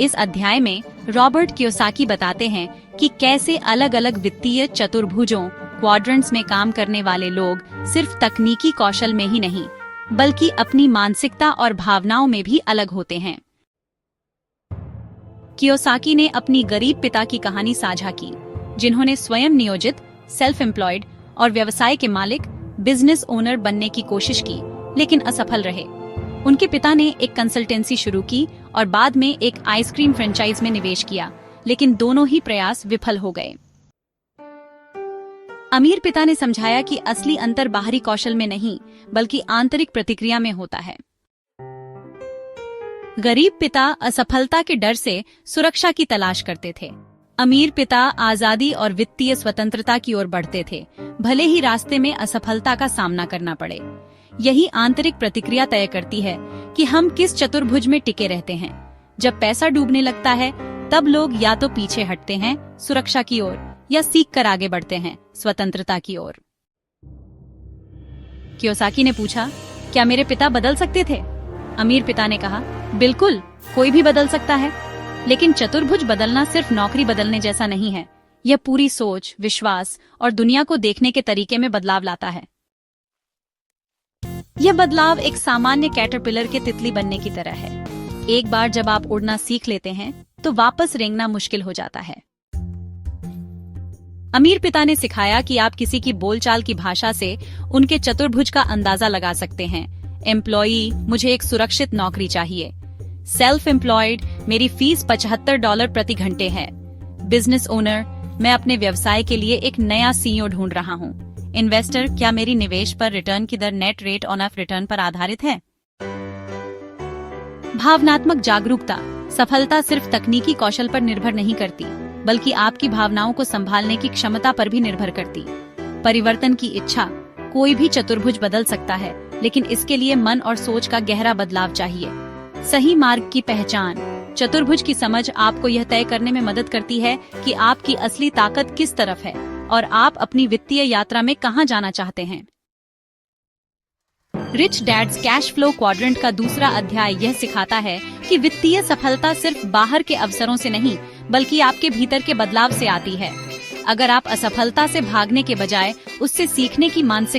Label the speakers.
Speaker 1: इस अध्याय में रॉबर्ट कियोसाकी बताते हैं कि कैसे अलग अलग वित्तीय चतुर्भुजों क्वाड्रेंट्स में काम करने वाले लोग सिर्फ तकनीकी कौशल में ही नहीं बल्कि अपनी मानसिकता और भावनाओं में भी अलग होते हैं। कियोसाकी ने अपनी गरीब पिता की कहानी साझा की, जिन्होंने स्वयं नियोजित, सेल्फ एम्प्लॉयड और व्यवसाय के मालिक, बिजनेस ओनर बनने की कोशिश की लेकिन असफल रहे। उनके पिता ने एक कंसल्टेंसी शुरू की और बाद में एक आइसक्रीम फ्रेंचाइज में निवेश किया, लेकिन दोनों ही प्रयास विफल हो गए। अमीर पिता ने समझाया कि असली अंतर बाहरी कौशल में नहीं बल्कि आंतरिक प्रतिक्रिया में होता है। गरीब पिता असफलता के डर से सुरक्षा की तलाश करते थे। अमीर पिता आजादी और वित्तीय स्वतंत्रता की ओर बढ़ते थे, भले ही रास्ते में असफलता का सामना करना पड़े। यही आंतरिक प्रतिक्रिया तय करती है कि हम किस चतुर्भुज में टिके रहते हैं। जब पैसा डूबने लगता है तब लोग या तो पीछे हटते हैं सुरक्षा की ओर या सीख कर आगे बढ़ते हैं स्वतंत्रता की ओर। कियोसाकी ने पूछा, क्या मेरे पिता बदल सकते थे? अमीर पिता ने कहा, बिल्कुल, कोई भी बदल सकता है, लेकिन चतुर्भुज बदलना सिर्फ नौकरी बदलने जैसा नहीं है। यह पूरी सोच, विश्वास और दुनिया को देखने के तरीके में बदलाव लाता है। यह बदलाव एक सामान्य कैटरपिलर के तितली बनने की तरह है। एक बार जब आप उड़ना सीख लेते हैं तो वापस रेंगना मुश्किल हो जाता है। अमीर पिता ने सिखाया कि आप किसी की बोलचाल की भाषा से उनके चतुर्भुज का अंदाजा लगा सकते हैं। एम्प्लॉई, मुझे एक सुरक्षित नौकरी चाहिए। सेल्फ एम्प्लॉयड, मेरी फीस $75 प्रति घंटे है। बिजनेस ओनर, मैं अपने व्यवसाय के लिए एक नया सीईओ ढूंढ रहा हूँ। इन्वेस्टर, क्या मेरी निवेश पर रिटर्न की दर net rate on of return पर आधारित है? भावनात्मक जागरूकता। सफलता सिर्फ तकनीकी कौशल पर निर्भर नहीं करती बल्कि आपकी भावनाओं को संभालने की क्षमता पर भी निर्भर करती। परिवर्तन की इच्छा। कोई भी चतुर्भुज बदल सकता है, लेकिन इसके लिए मन और सोच का गहरा बदलाव चाहिए। सही मार्ग की पहचान। चतुर्भुज की समझ आपको यह तय करने में मदद करती है कि आपकी असली ताकत किस तरफ है और आप अपनी वित्तीय यात्रा में कहां जाना चाहते हैं। Rich dad's cash flow quadrant का दूसरा अध्याय यह सिखाता है कि वित्तीय सफलता सिर्फ बाहर के अवसरों से नहीं बल्कि आपके भीतर के बदलाव से आती है। अगर आप असफलता से भागने के बजाय उससे सीखने की मानसिकता